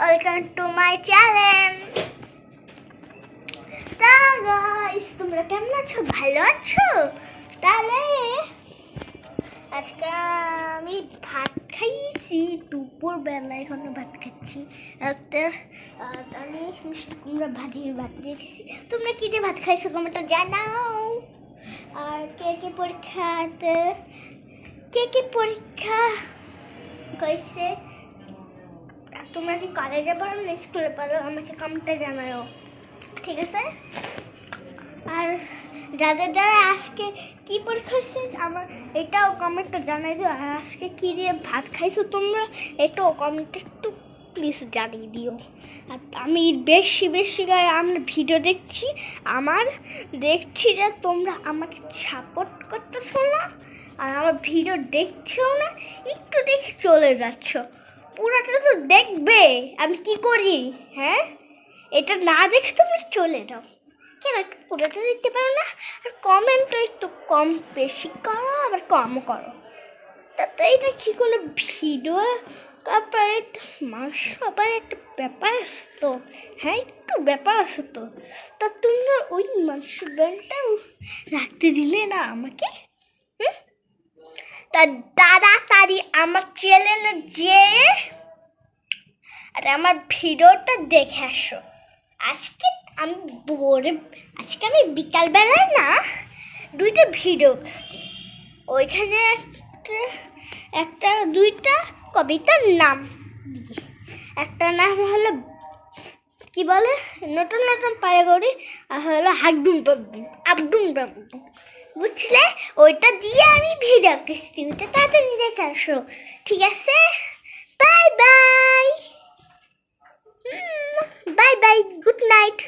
Welcome to my channel. তা guys, তোমরা কেমন আছো? ভালো আছো? তাহলে আজকে আমি ভাত খাইছি দুপুর বেলা, এখনো ভাত খাচ্ছি। রাতে আমি মিষ্টি কুমড়া ভাজি ভাত দিয়েছি। তোমরা কি দিয়ে ভাত খাইছো তোমরা জানাও। আর কে কে পরীক্ষা কইছে? তোমরা কি কলেজে পড়ো না স্কুলে পড়ো? আমাকে কমেন্টে জানাও, ঠিক আছে? আর যারা আজকে কি পরীক্ষা হয়েছে আমার এটাও কমেন্টে জানাই দিও। আর আজকে কি দিয়ে ভাত খাইছো তোমরা এটাও কমেন্টে একটু প্লিজ জানিয়ে দিও। আর আমি বেশি করে আমরা ভিডিও দেখছি, দেখছি যে তোমরা আমাকে সাপোর্ট করতেছো না, আর আমার ভিডিও দেখছেও না, একটু দেখে চলে যাচ্ছ। পুরোটা তো দেখবে আমি কি করি। হ্যাঁ, এটা না দেখে তুমি চলে যাও কেন? একটু পুরোটা দেখতে পারো না? আর কমেন্টও একটু কম বেশি করো, আবার কমও করো। তা তো এটা কি কোনো ভিডিও? তারপরে একটা মানুষ সবার একটা ব্যাপার আছে তো। হ্যাঁ, একটু ব্যাপার আছে তো। তা তোমরা ওই মানুষের ব্যাপারটাও রাখতে দিলে না আমাকে। তা তাড়াতাড়ি আমার চ্যানেলে যেয়ে আর আমার ভিডিওটা দেখে আসো। আজকে আমি বিকালবেলায় না দুইটা ভিডিও করছি। ওইখানে দুইটা কবিতার নাম, একটা নাম হলো কি বলে নতুন পায়ে গড়ি, আর হলো হাকডুম আবডুম বাবডুম, বুঝলে? ওইটা দিয়ে আমি ভিডিও করছি, ওইটা তাড়াতাড়ি দেখে আসো, ঠিক আছে? Bye bye, bye bye, good night.